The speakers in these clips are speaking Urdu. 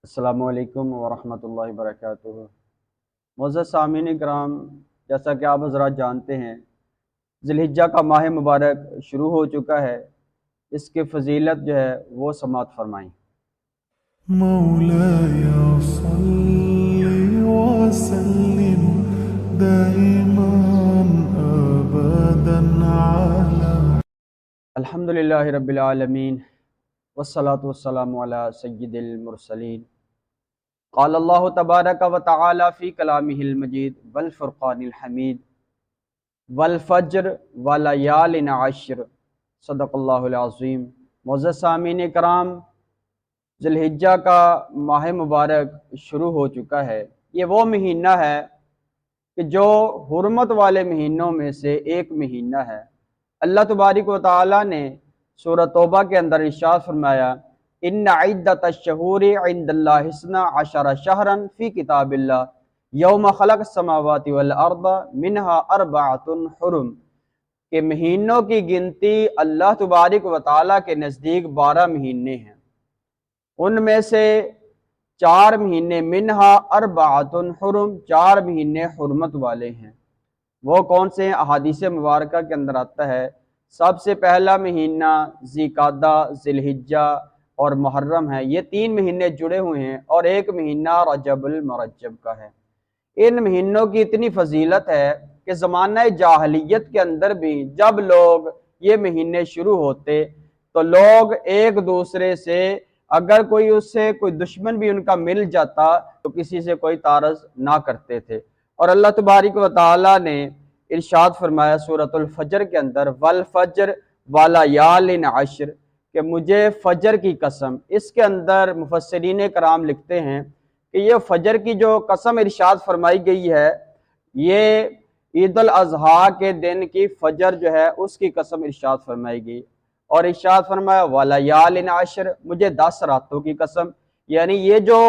السلام علیکم ورحمۃ اللہ وبرکاتہ۔ معزز سامعین کرام، جیسا کہ آپ حضرات جانتے ہیں، ذی الحجہ کا ماہ مبارک شروع ہو چکا ہے۔ اس کی فضیلت جو ہے وہ سماعت فرمائیں۔ مولاي صل وسلم دائما ابدا على الحمدللہ رب العالمین والصلاة والسلام علی سید المرسلین۔ قال اللہ تبارک و تعالی فی کلامہ المجید والفرقان الحمید والفجر ولیال عشر، صدق اللہ العظیم۔ معزز سامعین کرام، ذی الحجہ کا ماہ مبارک شروع ہو چکا ہے۔ یہ وہ مہینہ ہے کہ جو حرمت والے مہینوں میں سے ایک مہینہ ہے۔ اللہ تبارک و تعالی نے سورہ توبہ کے اندر ارشاد فرمایا، ان عدۃ الشہور عند اللہ 12 شہرا فی کتاب اللہ یوم خلق السماوات والارض منہا 4 حرم، کہ مہینوں کی گنتی اللہ تبارک و تعالی کے نزدیک 12 مہینے ہیں، ان میں سے 4 مہینے منہا 4 حرم، 4 مہینے حرمت والے ہیں۔ وہ کون سے ہیں؟ احادیث مبارکہ کے اندر آتا ہے، سب سے پہلا مہینہ ذی قعدہ، ذی الحجہ اور محرم ہے۔ یہ 3 مہینے جڑے ہوئے ہیں، اور ایک مہینہ رجب المرجب کا ہے۔ ان مہینوں کی اتنی فضیلت ہے کہ زمانہ جاہلیت کے اندر بھی جب لوگ یہ مہینے شروع ہوتے تو لوگ ایک دوسرے سے، اگر کوئی اس سے کوئی دشمن بھی ان کا مل جاتا تو کسی سے کوئی تعارض نہ کرتے تھے۔ اور اللہ تبارک و تعالی نے ارشاد فرمایا سورۃ الفجر کے اندر، والفجر ولیال عشر، کہ مجھے فجر کی قسم۔ اس کے اندر مفسرین کرام لکھتے ہیں کہ یہ فجر کی جو قسم ارشاد فرمائی گئی ہے، یہ عید الاضحیٰ کے دن کی فجر جو ہے اس کی قسم ارشاد فرمائی گئی، اور ارشاد فرمایا ولیال عشر، مجھے 10 راتوں کی قسم۔ یعنی یہ جو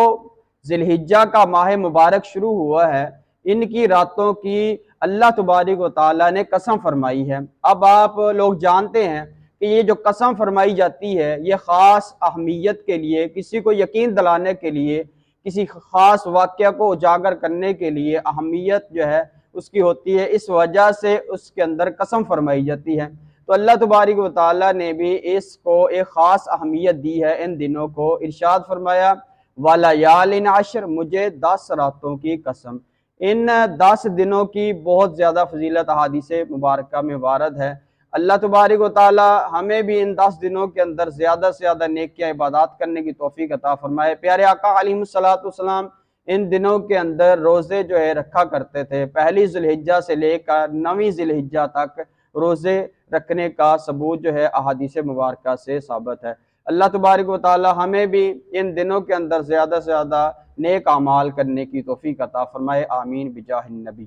ذی الحجہ کا ماہ مبارک شروع ہوا ہے، ان کی راتوں کی اللہ تبارک و تعالیٰ نے قسم فرمائی ہے۔ اب آپ لوگ جانتے ہیں کہ یہ جو قسم فرمائی جاتی ہے، یہ خاص اہمیت کے لیے، کسی کو یقین دلانے کے لیے، کسی خاص واقعہ کو اجاگر کرنے کے لیے اہمیت جو ہے اس کی ہوتی ہے، اس وجہ سے اس کے اندر قسم فرمائی جاتی ہے۔ تو اللہ تبارک و تعالیٰ نے بھی اس کو ایک خاص اہمیت دی ہے، ان دنوں کو ارشاد فرمایا ولیال عشر، مجھے 10 راتوں کی قسم۔ ان 10 دنوں کی بہت زیادہ فضیلت احادیث مبارکہ میں وارد ہے۔ اللہ تبارک و تعالی ہمیں بھی ان 10 دنوں کے اندر زیادہ سے زیادہ نیکیاں عبادات کرنے کی توفیق عطا فرمائے۔ پیارے آقا علیہ الصلوۃ ان دنوں کے اندر روزے جو ہے رکھا کرتے تھے، پہلی ذی الحجہ سے لے کر 9ویں ذی الحجہ تک روزے رکھنے کا ثبوت جو ہے احادیث مبارکہ سے ثابت ہے۔ اللہ تبارک و تعالی ہمیں بھی ان دنوں کے اندر زیادہ سے زیادہ نیک اعمال کرنے کی توفیق عطا فرمائے، آمین بجاہ النبی۔